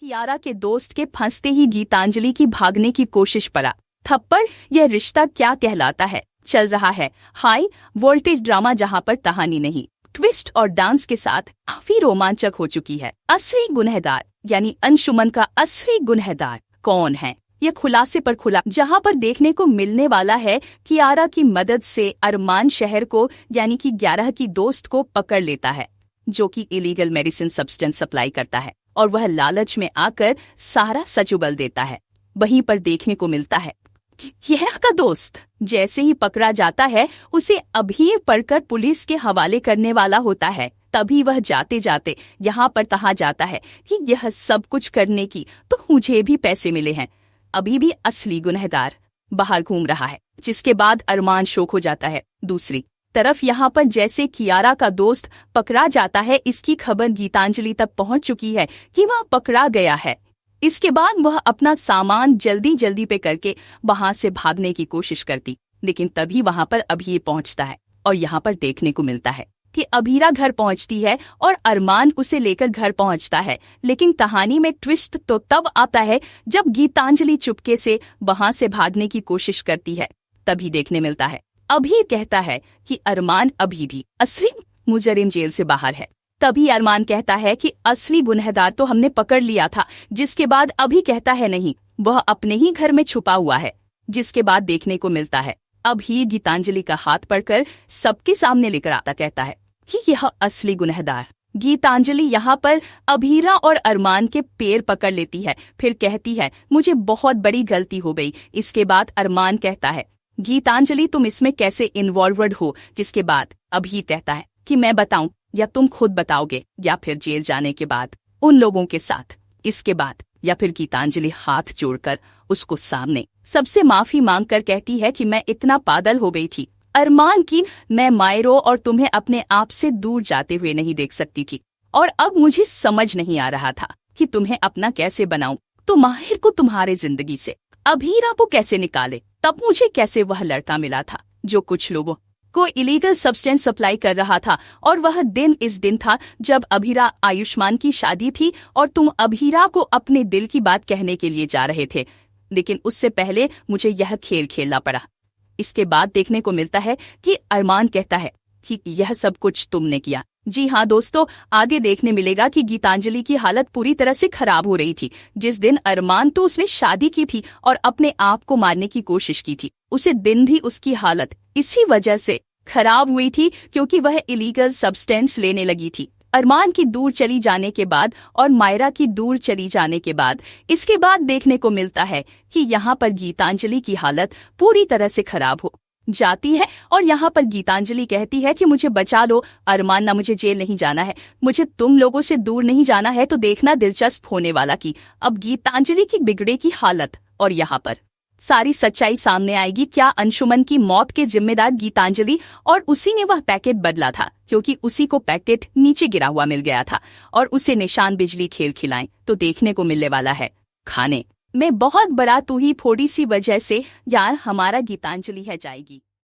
कियारा के दोस्त के फंसते ही गीतांजलि की भागने की कोशिश पड़ा थप्पड़। यह रिश्ता क्या कहलाता है चल रहा है हाई वोल्टेज ड्रामा जहां पर कहानी नहीं ट्विस्ट और डांस के साथ काफी रोमांचक हो चुकी है। असली गुनहगार यानी अंशुमन का असली गुनहगार कौन है, यह खुलासे पर खुला जहां पर देखने को मिलने वाला है। कियारा की मदद से अरमान शहर को यानी कि 11 की दोस्त को पकड़ लेता है जो कि इलीगल मेडिसिन सब्सटेंस सप्लाई करता है और वह लालच में आकर सारा सच उगल देता है। वहीं पर देखने को मिलता है यह का दोस्त जैसे ही पकड़ा जाता है उसे अभी पढ़कर पुलिस के हवाले करने वाला होता है। तभी वह जाते जाते यहाँ पर कहा जाता है कि यह सब कुछ करने की तो मुझे भी पैसे मिले हैं। अभी भी असली गुनहगार बाहर घूम रहा है जिसके बाद अरमान शोक हो जाता है। दूसरी तरफ यहाँ पर जैसे कियारा का दोस्त पकड़ा जाता है इसकी खबर गीतांजलि तक पहुंच चुकी है कि वह पकड़ा गया है। इसके बाद वह अपना सामान जल्दी जल्दी पे करके वहां से भागने की कोशिश करती, लेकिन तभी वहां पर अभी पहुंचता है और यहाँ पर देखने को मिलता है कि अभीरा घर पहुंचती है और अरमान उसे लेकर घर पहुंचता है। लेकिन कहानी में ट्विस्ट तो तब आता है जब गीतांजलि चुपके से वहां से भागने की कोशिश करती है। तभी देखने मिलता है अभी कहता है कि अरमान अभी भी असली मुजरिम जेल से बाहर है। तभी अरमान कहता है कि असली गुनहगार तो हमने पकड़ लिया था, जिसके बाद अभी कहता है नहीं वह अपने ही घर में छुपा हुआ है। जिसके बाद देखने को मिलता है अभी गीतांजलि का हाथ पकड़कर सबके सामने लेकर आता कहता है कि यह असली गुनहगार। गीतांजलि यहाँ पर अभीरा और अरमान के पैर पकड़ लेती है, फिर कहती है मुझे बहुत बड़ी गलती हो गई। इसके बाद अरमान कहता है गीतांजलि तुम इसमें कैसे इन्वॉल्वड हो, जिसके बाद अभी कहता है कि मैं बताऊं या तुम खुद बताओगे या फिर जेल जाने के बाद उन लोगों के साथ। इसके बाद या फिर गीतांजलि हाथ जोड़कर उसको सामने सबसे माफी मांगकर कहती है कि मैं इतना पागल हो गई थी अरमान की, मैं मायरो और तुम्हें अपने आप से दूर जाते हुए नहीं देख सकती थी और अब मुझे समझ नहीं आ रहा था कि तुम्हें अपना कैसे बनाऊं। तो माहिर को तुम्हारे जिंदगी से अभीरा को कैसे निकाले, तब मुझे कैसे वह लड़का मिला था जो कुछ लोगों को इलीगल सब्सटेंस सप्लाई कर रहा था और वह दिन इस दिन था जब अभीरा आयुष्मान की शादी थी और तुम अभीरा को अपने दिल की बात कहने के लिए जा रहे थे, लेकिन उससे पहले मुझे यह खेल खेलना पड़ा। इसके बाद देखने को मिलता है कि अरमान कहता है कि यह सब कुछ तुमने किया। जी हाँ दोस्तों, आगे देखने मिलेगा कि गीतांजलि की हालत पूरी तरह से खराब हो रही थी। जिस दिन अरमान तो उसने शादी की थी और अपने आप को मारने की कोशिश की थी, उसे दिन भी उसकी हालत इसी वजह से खराब हुई थी क्योंकि वह इलीगल सब्सटेंस लेने लगी थी। अरमान की दूर चली जाने के बाद और मायरा की दूर चली जाने के बाद इसके बाद देखने को मिलता है कि यहाँ पर गीतांजलि की हालत पूरी तरह से खराब हो जाती है और यहाँ पर गीतांजलि कहती है कि मुझे बचा लो अरमान, ना मुझे जेल नहीं जाना है, मुझे तुम लोगों से दूर नहीं जाना है। तो देखना दिलचस्प होने वाला कि अब गीतांजलि की बिगड़े की हालत और यहाँ पर सारी सच्चाई सामने आएगी। क्या अंशुमन की मौत के जिम्मेदार गीतांजलि और उसी ने वह पैकेट बदला था, क्योंकि उसी को पैकेट नीचे गिरा हुआ मिल गया था और उसे निशान बिजली खेल खिलाएं। तो देखने को मिलने वाला है खाने में बहुत बड़ा तू ही थोड़ी सी वजह से यार हमारा गीतांजलि है जाएगी।